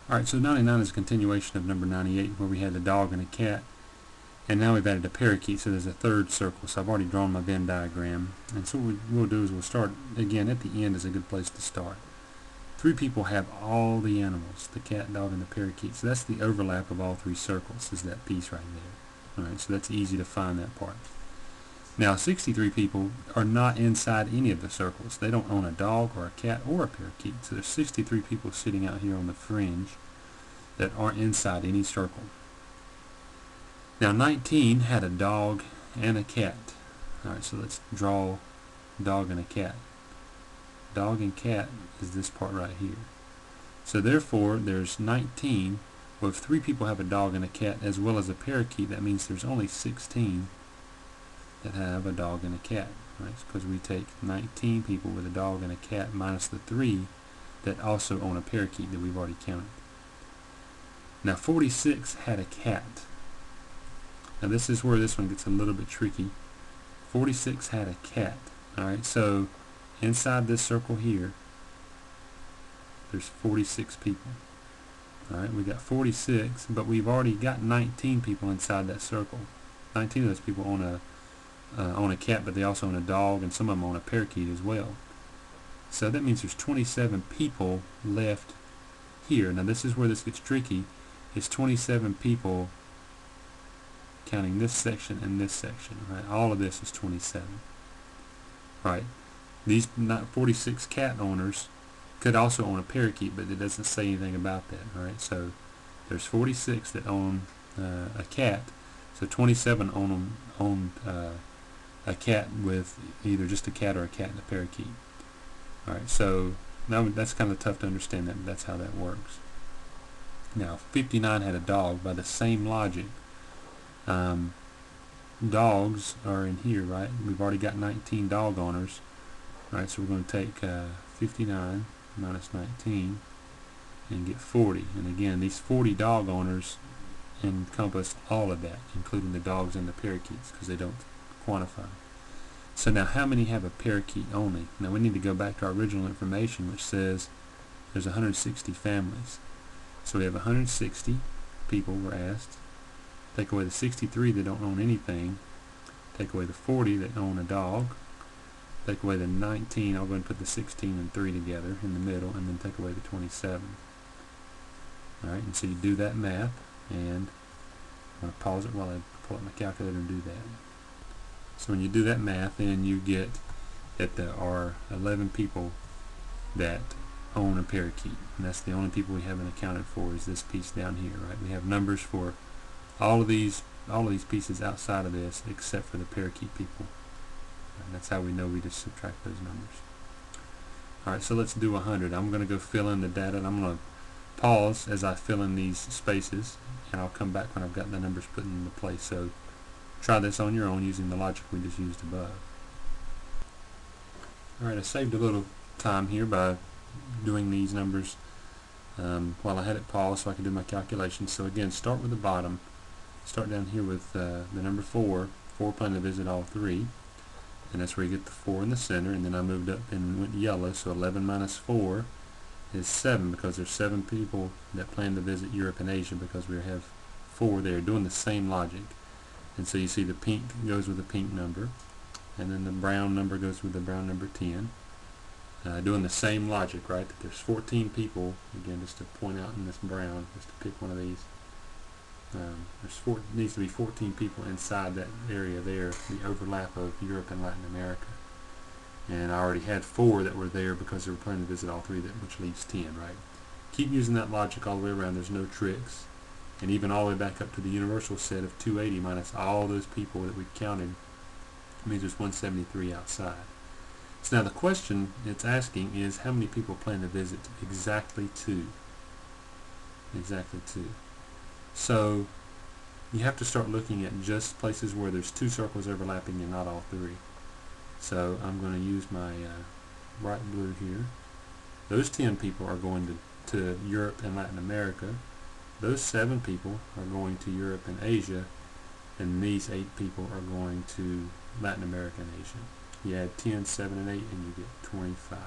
Alright, so 99 is a continuation of number 98 where we had a dog and a cat. And now we've added a parakeet, so there's a third circle. So I've already drawn my Venn diagram. And so what we'll do is we'll start, again, at the end is a good place to start. 3 people have all the animals, the cat, dog, and the parakeet. So that's the overlap of all 3 circles, is that piece right there. Alright, so that's easy to find that part. Now 63 people are not inside any of the circles. They don't own a dog or a cat or a parakeet. So there's 63 people sitting out here on the fringe that aren't inside any circle. Now 19 had a dog and a cat. Alright, so let's draw dog and a cat. Dog and cat is this part right here. So therefore there's 19. Well, if 3 people have a dog and a cat as well as a parakeet, that means there's only 16 that have a dog and a cat. Right? Because we take 19 people with a dog and a cat minus the 3 that also own a parakeet that we've already counted. Now 46 had a cat. Now this is where this one gets a little bit tricky. 46 had a cat. Alright, so inside this circle here, there's 46 people. Alright, we got 46, but we've already got 19 people inside that circle. 19 of those people own a cat, but they also own a dog, and some of them own a parakeet as well. So that means there's 27 people left here. Now this is where this gets tricky. It's 27 people counting this section and this section. Right? All of this is 27. Right? These 46 cat owners could also own a parakeet, but it doesn't say anything about that. Right? So there's 46 that own a cat. So 27 own a cat with either just a cat or a cat and a parakeet. Alright, so now that's kind of tough to understand that, but that's how that works. Now 59 had a dog. By the same logic, dogs are in here, right? We've already got 19 dog owners. Alright, so we're going to take 59 minus 19 and get 40. And again, these 40 dog owners encompass all of that, including the dogs and the parakeets, because they don't quantify. So now how many have a parakeet only? Now we need to go back to our original information, which says there's 160 families. So we have 160 people were asked. Take away the 63 that don't own anything. Take away the 40 that own a dog. Take away the 19. I'll go and put the 16 and 3 together in the middle, and then take away the 27. Alright, and so you do that math, and I'm going to pause it while I pull up my calculator and do that. So when you do that math, then you get that there are 11 people that own a parakeet, and that's the only people we haven't accounted for is this piece down here. Right? We have numbers for all of these pieces outside of this except for the parakeet people. And that's how we know we just subtract those numbers. Alright, so let's do 100. I'm going to go fill in the data, and I'm going to pause as I fill in these spaces, and I'll come back when I've got the numbers put into place. So try this on your own using the logic we just used above. Alright, I saved a little time here by doing these numbers while I had it paused so I could do my calculations. So again, start with the bottom. Start down here with the number 4. 4 plan to visit all 3. And that's where you get the 4 in the center. And then I moved up and went yellow. So 11 minus 4 is 7, because there's 7 people that plan to visit Europe and Asia, because we have 4 there, doing the same logic. And so you see the pink goes with the pink number, and then the brown number goes with the brown number 10. Doing the same logic, right? That there's 14 people, again, just to point out in this brown, just to pick one of these. Needs to be 14 people inside that area there, the overlap of Europe and Latin America. And I already had 4 that were there because they were planning to visit all 3, which leaves 10, right? Keep using that logic all the way around. There's no tricks. And even all the way back up to the universal set of 280 minus all those people that we've counted means there's 173 outside. So now the question it's asking is how many people plan to visit? Exactly 2. Exactly 2. So you have to start looking at just places where there's 2 circles overlapping and not all 3. So I'm going to use my bright blue here. Those 10 people are going to Europe and Latin America. Those 7 people are going to Europe and Asia, and these 8 people are going to Latin America and Asia. You add 10, 7, and 8, and you get 25.